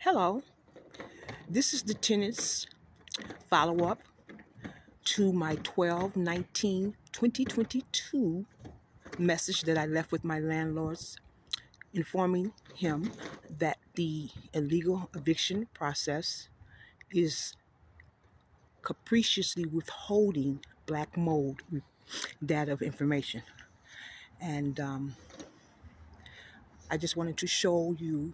Hello, this is the tenant's follow-up to my 12/19/2022 message that I left with my landlords, informing him that the illegal eviction process is capriciously withholding black mold data of information. And I just wanted to show you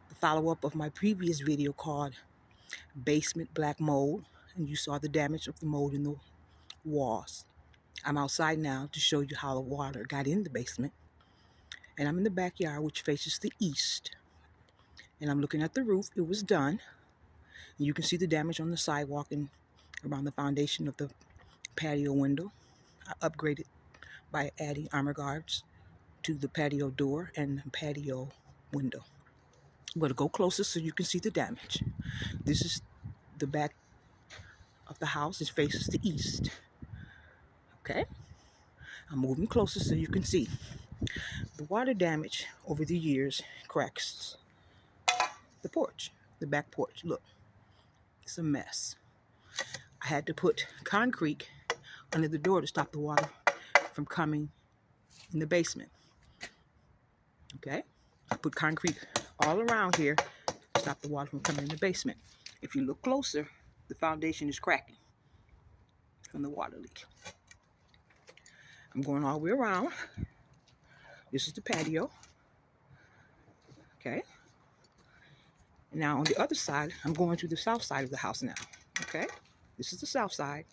the follow-up of my previous video called Basement Black Mold, and you saw the damage of the mold in the walls. I'm outside now to show you how the water got in the basement. And I'm in the backyard, which faces the east. And I'm looking at the roof. It was done. And you can see the damage on the sidewalk and around the foundation of the patio window. I upgraded by adding armor guards to the patio door and patio window. I'm going to go closer so you can see the damage. This is the back of the house. It faces the east. Okay? I'm moving closer so you can see. The water damage over the years cracks the porch, the back porch. Look, it's a mess. I had to put concrete under the door to stop the water from coming in the basement. Okay? I put concrete all around here to stop the water from coming in the basement. If you look closer, the foundation is cracking from the water leak. I'm going all the way around. This is the patio. Okay? Now on the other side, I'm going to the south side of the house now. Okay? This is the south side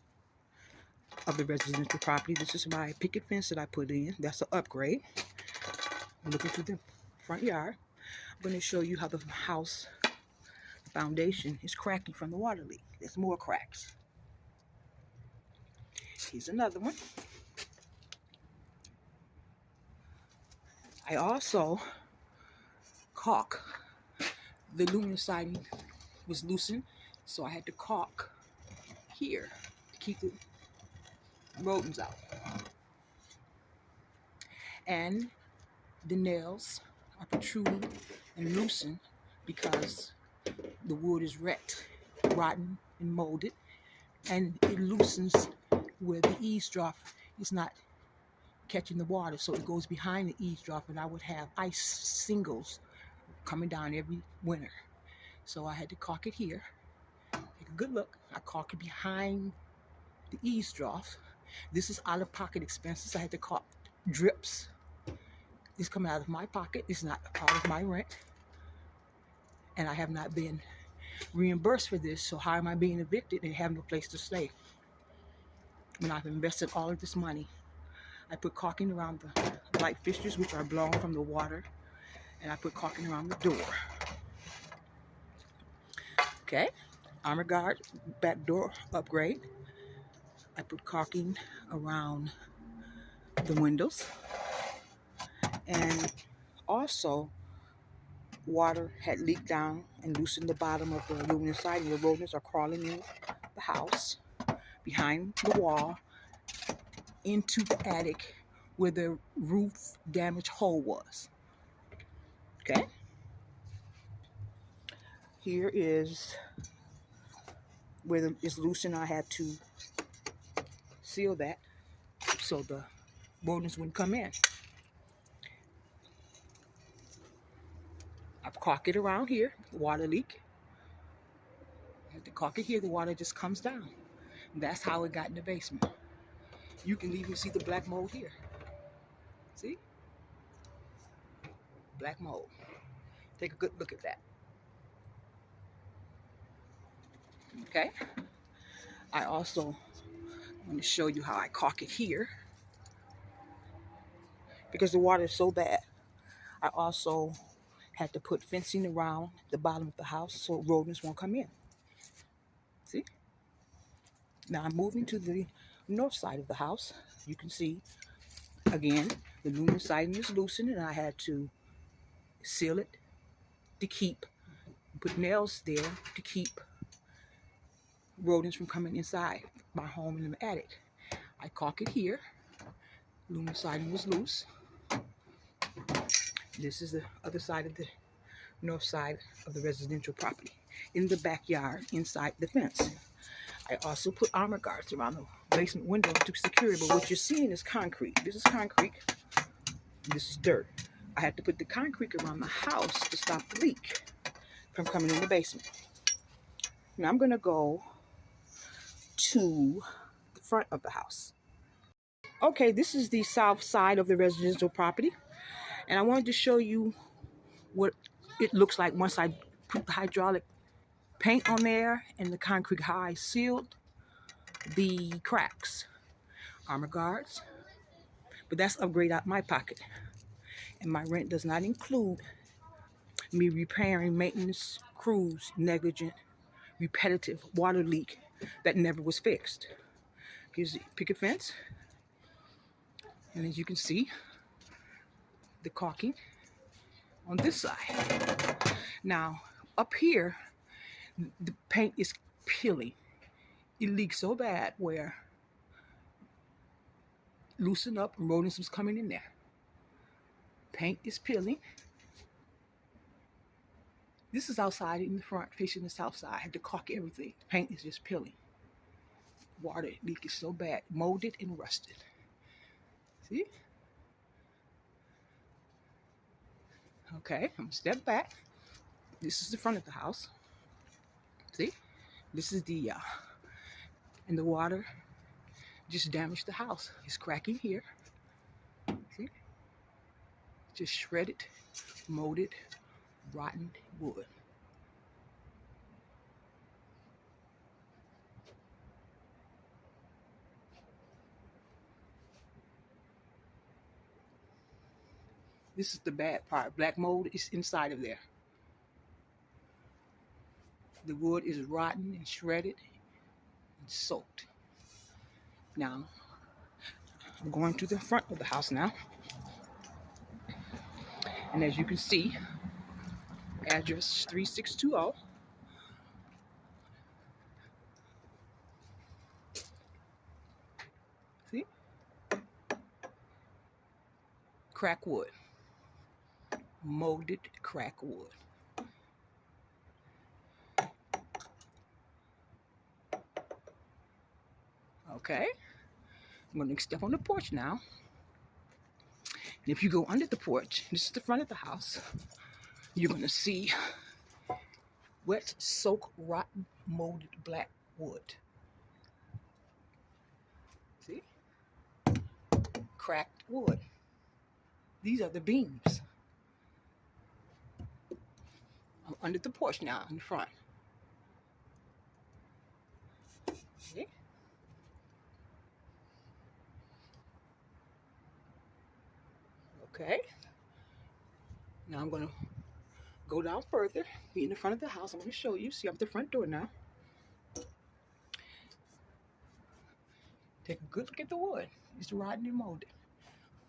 of the residential property. This is my picket fence that I put in. That's an upgrade. I'm looking through the front yard. I'm going to show you how the house foundation is cracking from the water leak. There's more cracks. Here's another one. I also caulk. The aluminum siding was loosened, so I had to caulk here to keep the rodents out. And the nails are protruding and loosened because the wood is wrecked, rotten, and molded, and it loosens where the eavesdrop is not catching the water, so it goes behind the eavesdrop, and I would have ice singles coming down every winter. So I had to caulk it here. Take a good look. I caulk it behind the eavesdrop. This is out-of-pocket expenses. I had to caulk drips. This coming out of my pocket. It's not a part of my rent. And I have not been reimbursed for this, so how am I being evicted and have no place to stay? When I've invested all of this money. I put caulking around the light fixtures, which are blown from the water, and I put caulking around the door. Okay, armor guard, back door upgrade. I put caulking around the windows, and also water had leaked down and loosened the bottom of the aluminum siding. The rodents are crawling in the house, behind the wall, into the attic where the roof damage hole was. Okay? Here is where it's loosened. I had to seal that so the rodents wouldn't come in. I caulk it around here, water leak. I had to caulk it here, the water just comes down. That's how it got in the basement. You can even see the black mold here. See? Black mold. Take a good look at that. Okay? I also want to show you how I caulk it here. Because the water is so bad, I also had to put fencing around the bottom of the house so rodents won't come in. See? Now I'm moving to the north side of the house. You can see, again, the aluminum siding is loosened, and I had to seal it to keep, put nails there to keep rodents from coming inside my home in the attic. I caulk it here. Aluminum siding was loose. This is the other side of the north side of the residential property, in the backyard, inside the fence. I also put armor guards around the basement window to secure it, but what you're seeing is concrete. This is concrete, this is dirt. I had to put the concrete around the house to stop the leak from coming in the basement. Now I'm gonna go to the front of the house. Okay, this is the south side of the residential property, and I wanted to show you what it looks like once I put the hydraulic paint on there and the concrete how I sealed the cracks. Armor guards, but that's upgrade out my pocket, and my rent does not include me repairing maintenance crews negligent repetitive water leak that never was fixed. Here's the picket fence, and as you can see, the caulking on this side. Now up here, the paint is peeling. It leaks so bad where loosen up and rodents was coming in there. Paint is peeling. This is outside in the front, facing the south side. I had to caulk everything. The paint is just peeling. Water leak is so bad, molded and rusted. See? Okay, I'm gonna step back. This is the front of the house. See? This is the, and the water just damaged the house. It's cracking here. See? Just shredded, molded, rotten wood. This is the bad part. Black mold is inside of there. The wood is rotten and shredded and soaked. Now, I'm going to the front of the house now. And as you can see, address 3620. See? Crack wood. Molded crack wood. Okay, I'm going to step on the porch now. And if you go under the porch, this is the front of the house, you're going to see wet, soaked, rotten, molded black wood. See? Cracked wood. These are the beams. I'm under the porch now in the front. See? Okay. Now I'm going to go down further, be in the front of the house. I'm going to show you. See, I'm at the front door now. Take a good look at the wood. It's rotten and molded,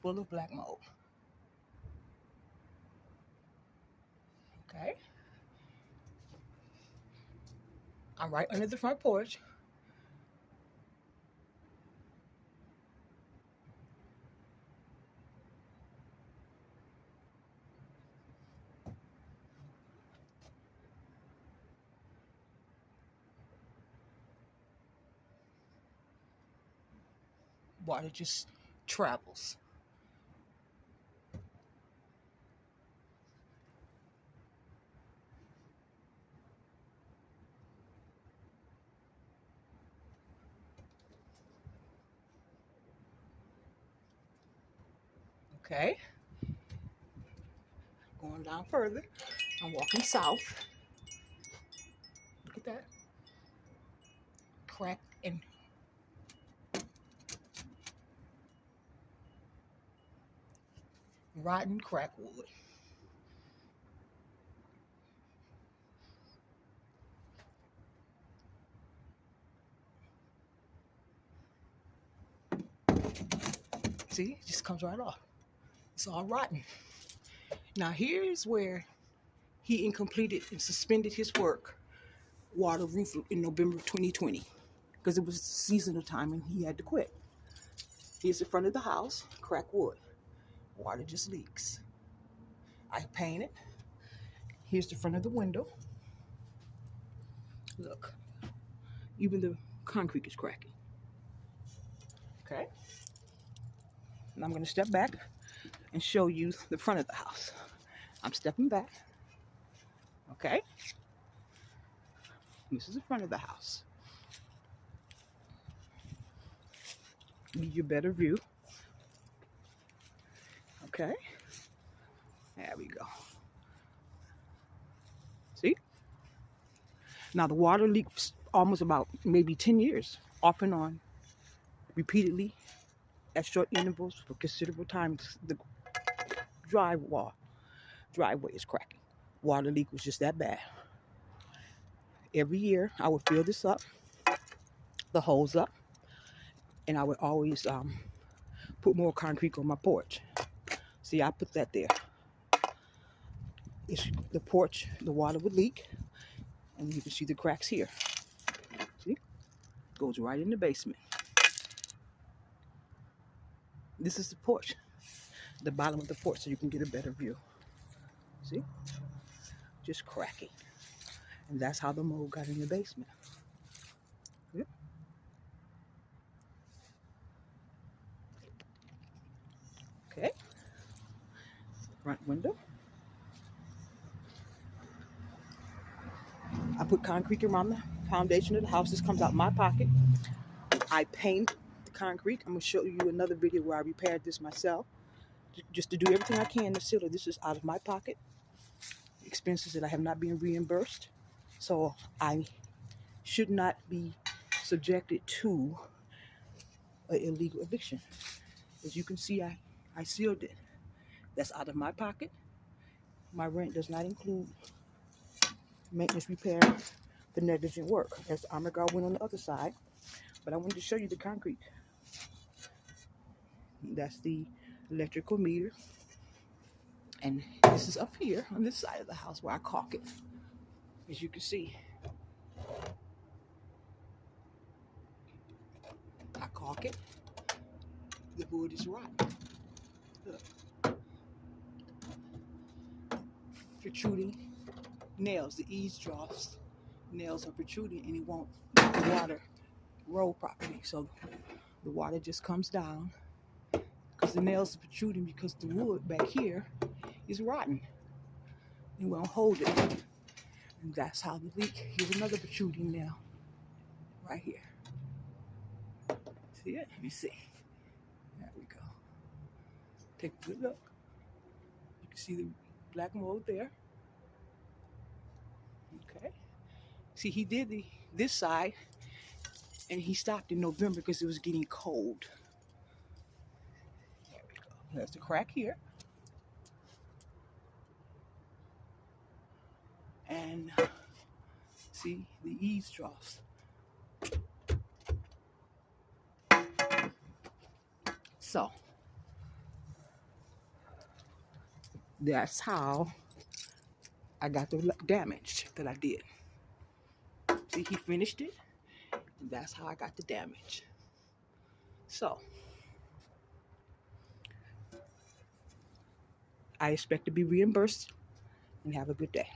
full of black mold. Okay. I'm right under the front porch. Water just travels. Okay. Going down further. I'm walking south. Look at that. Cracked and rotten crack wood. See, it just comes right off. It's all rotten. Now here's where he incompleted and suspended his work, water roof, in November 2020, because it was seasonal time and he had to quit. Here's the front of the house, crack wood. Water just leaks. I painted. Here's the front of the window. Look, even the concrete is cracking. Okay. And I'm going to step back and show you the front of the house. I'm stepping back. Okay. This is the front of the house. Give you a better view. Okay. There we go. See? Now the water leaks almost about maybe 10 years, off and on, repeatedly, at short intervals for considerable times. The driveway is cracking. Water leak was just that bad. Every year I would fill this up, the holes up, and I would always put more concrete on my porch. See, I put that there. The porch, the water would leak, and you can see the cracks here. See? Goes right in the basement. This is the porch, the bottom of the porch, so you can get a better view. See? Just cracking. And that's how the mold got in the basement. Yep. Okay. Front window. I put concrete around the foundation of the house. This comes out my pocket. I paint the concrete. I'm going to show you another video where I repaired this myself. Just to do everything I can to seal it. This is out of my pocket. Expenses that I have not been reimbursed. So I should not be subjected to an illegal eviction. As you can see, I sealed it. That's out of my pocket. My rent does not include maintenance, repair, for negligent work. As the armor guard went on the other side. But I wanted to show you the concrete. That's the electrical meter. And this is up here on this side of the house where I caulk it. As you can see, I caulk it. The wood is rotten. Look. Protruding nails, the eaves troughs. Nails are protruding and it won't let the water roll properly. So the water just comes down because the nails are protruding because the wood back here is rotten. It won't hold it. And that's how the leak. Here's another protruding nail right here. See it? Let me see. There we go. Take a good look. You can see the black mold there. Okay. See, he did this side, and he stopped in November because it was getting cold. There we go. There's the crack here. And see the eaves troughs. So that's how I got the damage that I did. See, he finished it. And that's how I got the damage. So I expect to be reimbursed and have a good day.